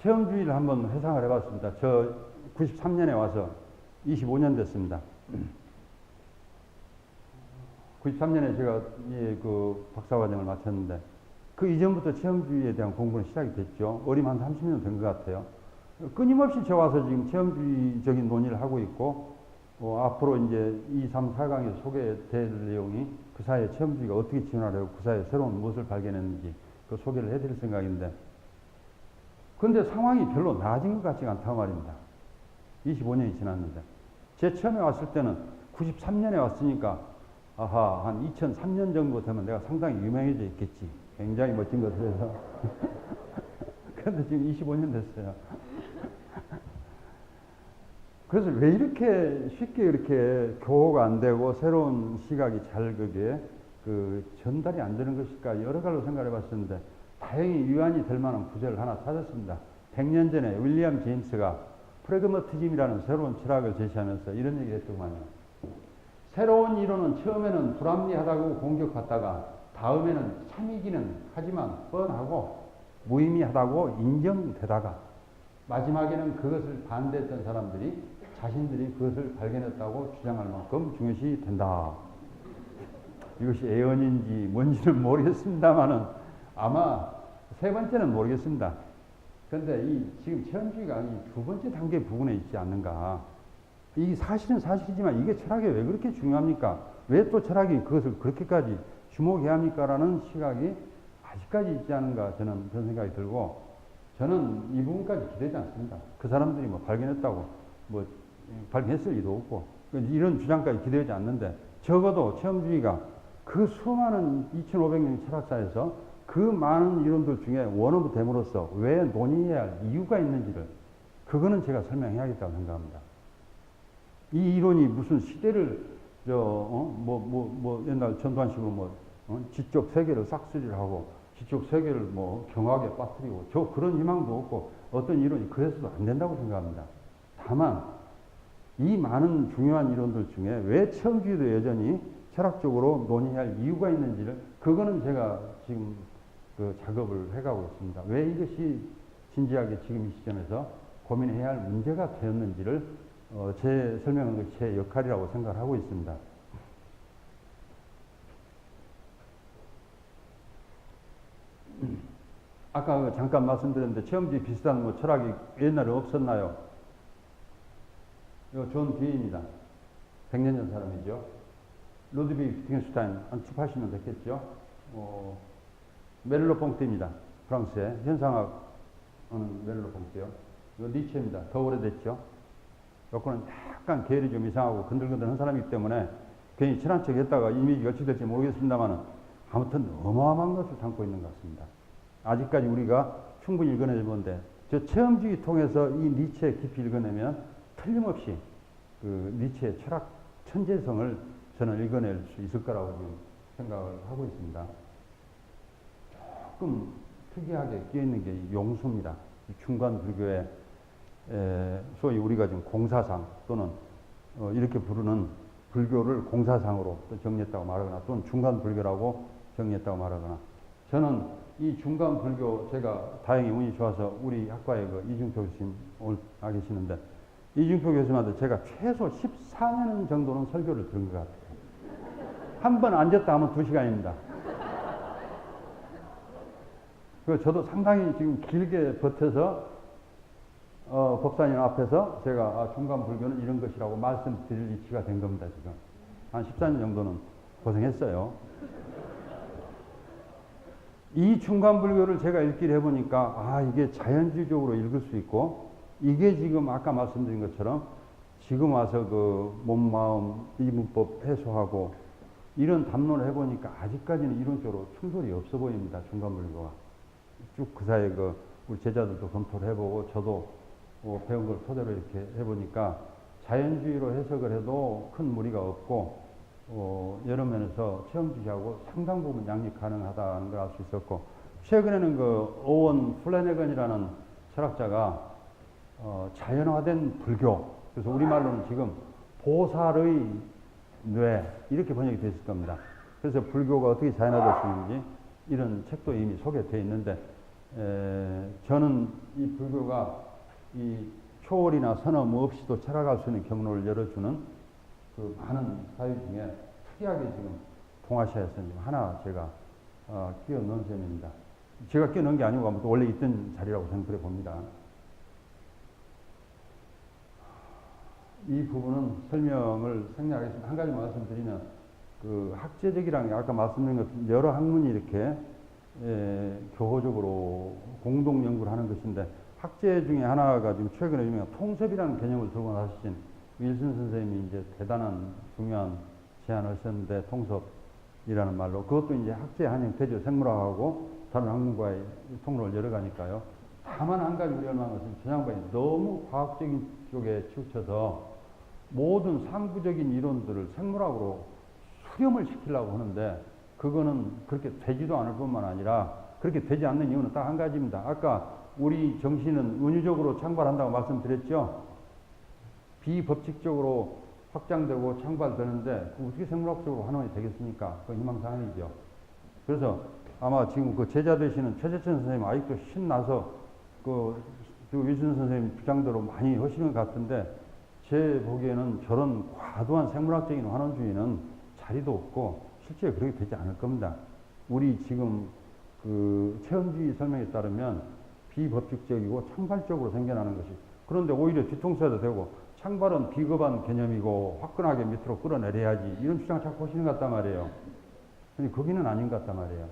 체험주의를 한번 회상을 해봤습니다. 저 93년에 와서 25년 됐습니다. 93년에 제가 그 박사과정을 마쳤는데 그 이전부터 체험주의에 대한 공부는 시작이 됐죠. 어리면 한 30년 된 것 같아요. 끊임없이 저 와서 지금 체험주의적인 논의를 하고 있고 앞으로 이제 2, 3, 4강에 소개될 내용이 그 사이에 체험주의가 어떻게 진화하고 그 사이에 새로운 무엇을 발견했는지 그 소개를 해드릴 생각인데 근데 상황이 별로 나아진 것 같지가 않다고 말입니다. 25년이 지났는데 제 처음에 왔을 때는 93년에 왔으니까 아하 한 2003년 정도 되면 내가 상당히 유명해져 있겠지. 굉장히 멋진 것을 해서 그런데 지금 25년 됐어요. 그래서 왜 이렇게 쉽게 이렇게 교호가 안 되고 새로운 시각이 잘 그게 전달이 안 되는 것일까 여러 가지로 생각해 봤었는데 다행히 유안이 될 만한 구절을 하나 찾았습니다. 100년 전에 윌리엄 제임스가 프래그마티즘이라는 새로운 철학을 제시하면서 이런 얘기를 했더만요. 새로운 이론은 처음에는 불합리하다고 공격받다가 다음에는 참이기는 하지만 뻔하고 무의미하다고 인정되다가 마지막에는 그것을 반대했던 사람들이 자신들이 그것을 발견했다고 주장할 만큼 중요시 된다. 이것이 애언인지 뭔지는 모르겠습니다만은 아마 세 번째는 모르겠습니다. 그런데 지금 체험주의가 두 번째 단계 부분에 있지 않는가. 이 사실은 사실이지만 이게 철학에 왜 그렇게 중요합니까? 왜 또 철학이 그것을 그렇게까지 주목해야 합니까? 라는 시각이 아직까지 있지 않은가 저는 그런 생각이 들고 저는 이 부분까지 기대지 않습니다. 그 사람들이 뭐 발견했다고 뭐 발견했을 리도 없고 이런 주장까지 기대하지 않는데 적어도 체험주의가 그 수많은 2500년 철학사에서 그 많은 이론들 중에 원어브 댐으로써 왜 논의해야 할 이유가 있는지를 그거는 제가 설명해야겠다고 생각합니다. 이 이론이 무슨 시대를 옛날 전두환식으로 지적 세계를 싹쓸이를 하고 지적 세계를 경악에 빠뜨리고 그런 희망도 없고 어떤 이론이 그래서도 안 된다고 생각합니다. 다만 이 많은 중요한 이론들 중에 왜 체험주의도 여전히 철학적으로 논의해야 할 이유가 있는지를 그거는 제가 지금 그 작업을 해가고 있습니다. 왜 이것이 진지하게 지금 이 시점에서 고민해야 할 문제가 되었는지를 제 설명은 것이 제 역할이라고 생각을 하고 있습니다. 아까 잠깐 말씀드렸는데 체험주의 비슷한 철학이 옛날에 없었나요? 이거 존 뒤입니다. 100년 전 사람이죠. 루드비히 위트겐슈타인 한 7, 80년 됐겠죠. 메를로 퐁테입니다. 프랑스의 현상학 하는 메를로 퐁테요. 이거 니체입니다. 더 오래됐죠. 요거는 약간 계열이 좀 이상하고 건들건들한 사람이기 때문에 괜히 친한 척 했다가 이미지가 어찌 될지 모르겠습니다만 아무튼 어마어마한 것을 담고 있는 것 같습니다. 아직까지 우리가 충분히 읽어내보는데 저 체험주의 통해서 이 니체의 깊이 읽어내면 틀림없이 그 니체의 철학 천재성을 저는 읽어낼 수 있을 거라고 지금 생각을 하고 있습니다. 조금 특이하게 끼어있는 게 용수입니다. 중간 불교의 소위 우리가 지금 공사상 또는 이렇게 부르는 불교를 공사상으로 또 정리했다고 말하거나 또는 중간 불교라고 정리했다고 말하거나 저는 이 중간 불교 제가 다행히 운이 좋아서 우리 학과에 그 이중표 교수님 오늘 와 계시는데 이중표 교수님한테 제가 최소 14년 정도는 설교를 들은 것 같아요. 한 번 앉았다 하면 2시간입니다. 저도 상당히 지금 길게 버텨서 법사님 앞에서 제가 중간 불교는 이런 것이라고 말씀드릴 위치가 된 겁니다. 지금 한 14년 정도는 고생했어요. 이 중간 불교를 제가 읽기를 해보니까 이게 자연주의적으로 읽을 수 있고 이게 지금 아까 말씀드린 것처럼 지금 와서 그 몸, 마음, 이문법 해소하고 이런 담론을 해보니까 아직까지는 이론적으로 충돌이 없어 보입니다. 중간 불교가. 쭉 그 사이에 우리 제자들도 검토를 해보고 저도 배운 걸 토대로 이렇게 해보니까 자연주의로 해석을 해도 큰 무리가 없고 여러 면에서 체험주의하고 상당 부분 양립 가능하다는 걸 알 수 있었고 최근에는 그 오원 플래내건이라는 철학자가 자연화된 불교 그래서 우리말로는 지금 보살의 뇌 이렇게 번역이 되어 있을 겁니다. 그래서 불교가 어떻게 자연화될 수 있는지 이런 책도 이미 소개되어 있는데 저는 이 불교가 이 초월이나 선엄 없이도 철학할 수 있는 경로를 열어주는 그 많은 사유 중에 특이하게 지금 동아시아에서 하나 제가 끼워 넣은 셈입니다. 제가 끼워 넣은 게 아니고 원래 있던 자리라고 저는 그래 봅니다. 이 부분은 설명을 생략하겠습니다. 한 가지 말씀드리면 그 학제적이랑 아까 말씀드린 것 여러 학문이 이렇게 교호적으로 공동 연구를 하는 것인데 학제 중에 하나가 지금 최근에 유명한 통섭이라는 개념을 들고 나서신 윌슨 선생님이 이제 대단한 중요한 제안을 하셨는데 통섭이라는 말로 그것도 이제 학제 한 형태죠. 생물학하고 다른 학문과의 통로를 열어가니까요. 다만 한 가지 우려한 것은 저 양반이 너무 과학적인 쪽에 치우쳐서 모든 상부적인 이론들을 생물학으로 수렴을 시키려고 하는데 그거는 그렇게 되지도 않을 뿐만 아니라 그렇게 되지 않는 이유는 딱 한 가지입니다. 아까 우리 정신은 은유적으로 창발한다고 말씀드렸죠. 비법칙적으로 확장되고 창발되는데 어떻게 생물학적으로 환원이 되겠습니까? 그건 희망사항이죠. 그래서 아마 지금 그 제자 되시는 최재천 선생님 아직도 신나서 그 윌슨 선생님 주장대로 많이 하시는 것 같은데 제 보기에는 저런 과도한 생물학적인 환원주의는 자리도 없고 실제 그렇게 되지 않을 겁니다. 우리 지금 그 체험주의 설명에 따르면 비법칙적이고 창발적으로 생겨나는 것이 그런데 오히려 뒤통수에도 되고 창발은 비겁한 개념이고 화끈하게 밑으로 끌어내려야지 이런 주장 자꾸 하시는 것 같단 말이에요. 근데 거기는 아닌 것 같단 말이에요.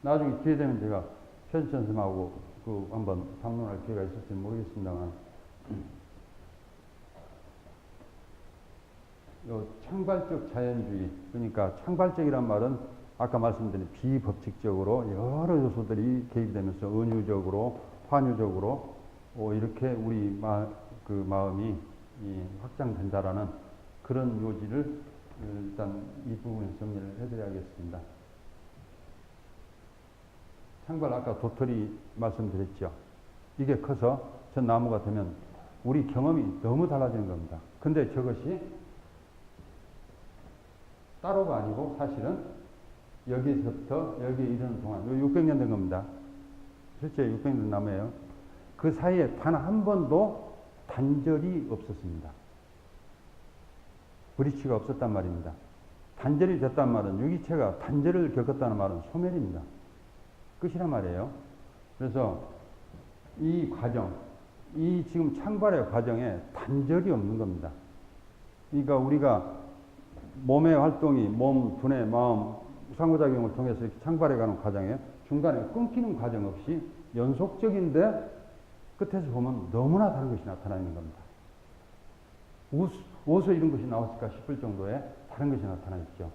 나중에 기회 되면 제가 최진천 선생님하고 그 한번 담론할 기회가 있을지 모르겠습니다만 요 창발적 자연주의 그러니까 창발적이란 말은 아까 말씀드린 비법칙적으로 여러 요소들이 개입되면서 은유적으로 환유적으로 이렇게 우리 마음이 확장된다라는 그런 요지를 일단 이 부분에 정리를 해드려야겠습니다. 창발 아까 도토리 말씀드렸죠. 이게 커서 전 나무가 되면 우리 경험이 너무 달라지는 겁니다. 근데 저것이 따로가 아니고 사실은 여기서부터 여기에 이르는 동안 600년 된 겁니다. 실제 600년 된 나무예요. 그 사이에 단 한 번도 단절이 없었습니다. 브리치가 없었단 말입니다. 단절이 됐단 말은 유기체가 단절을 겪었다는 말은 소멸입니다. 끝이란 말이에요. 그래서 이 과정, 이 지금 창발의 과정에 단절이 없는 겁니다. 그러니까 우리가 몸의 활동이 몸, 두뇌, 마음, 상호작용을 통해서 이렇게 창발해가는 과정에 중간에 끊기는 과정 없이 연속적인데 끝에서 보면 너무나 다른 것이 나타나 있는 겁니다. 어디서 이런 것이 나왔을까 싶을 정도의 다른 것이 나타나 있죠.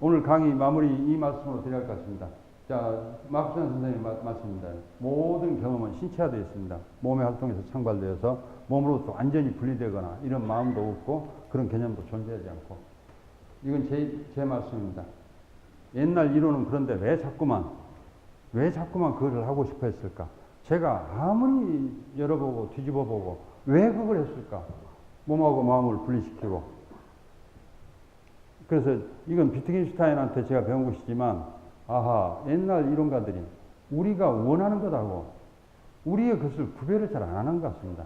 오늘 강의 마무리 이 말씀으로 드려야 할 것 같습니다. 자, 마크산 선생님 말씀입니다. 모든 경험은 신체화되어 있습니다. 몸의 활동에서 창발되어서 몸으로부터 완전히 분리되거나 이런 마음도 없고 그런 개념도 존재하지 않고 이건 제 말씀입니다. 옛날 이론은 그런데 왜 자꾸만 그거를 하고 싶어 했을까? 제가 아무리 열어보고 뒤집어보고 왜 그걸 했을까? 몸하고 마음을 분리시키고 그래서 이건 비트겐슈타인한테 제가 배운 것이지만 아하, 옛날 이론가들이 우리가 원하는 것하고 우리의 것을 구별을 잘 안 하는 것 같습니다.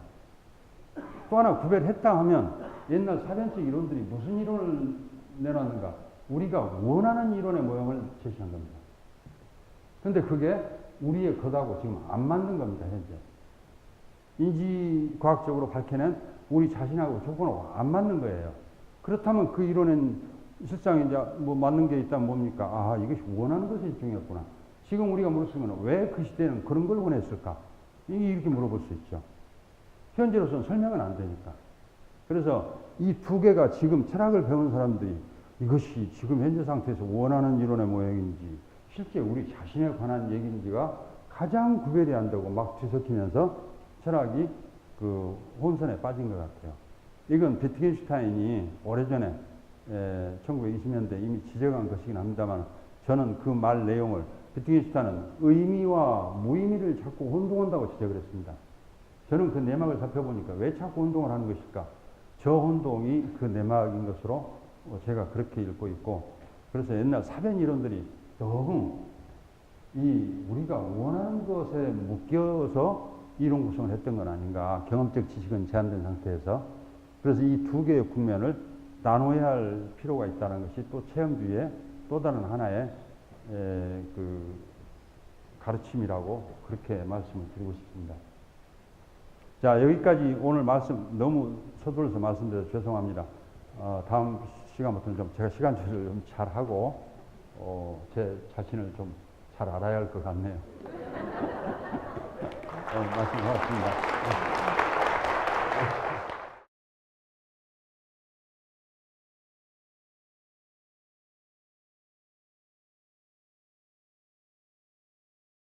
또 하나 구별했다 하면 옛날 사변적 이론들이 무슨 이론을 내놨는가? 우리가 원하는 이론의 모형을 제시한 겁니다. 근데 그게 우리의 것하고 지금 안 맞는 겁니다, 현재. 인지과학적으로 밝혀낸 우리 자신하고 조건하고 안 맞는 거예요. 그렇다면 그 이론은 실상 이제 뭐 맞는 게 있다면 뭡니까? 아, 이것이 원하는 것이 중요했구나. 지금 우리가 물을 수 있는 건 왜 그 시대는 그런 걸 원했을까? 이렇게 물어볼 수 있죠. 현재로서는 설명은 안 되니까. 그래서 이 두 개가 지금 철학을 배운 사람들이 이것이 지금 현재 상태에서 원하는 이론의 모형인지 실제 우리 자신에 관한 얘기인지가 가장 구별이 안 되고 막 뒤섞이면서 철학이 그 혼선에 빠진 것 같아요. 이건 비트겐슈타인이 오래전에 1920년대 이미 지적한 것이긴 합니다만 저는 그 말 내용을 비트겐슈타인은 의미와 무의미를 자꾸 혼동한다고 지적을 했습니다. 저는 그 내막을 살펴보니까 왜 자꾸 혼동을 하는 것일까? 저 혼동이 그 내막인 것으로 제가 그렇게 읽고 있고 그래서 옛날 사변 이론들이 너무 이 우리가 원하는 것에 묶여서 이론 구성을 했던 건 아닌가. 경험적 지식은 제한된 상태에서. 그래서 이 두 개의 국면을 나눠야 할 필요가 있다는 것이 또 체험주의의 또 다른 하나의 그 가르침이라고 그렇게 말씀을 드리고 싶습니다. 자, 여기까지 오늘 말씀 너무 서둘러서 말씀드려서 죄송합니다. 다음 시간부터는 좀 제가 시간 조절을 좀 잘하고 제 자신을 좀 잘 알아야 할 것 같네요. 말씀 고맙습니다.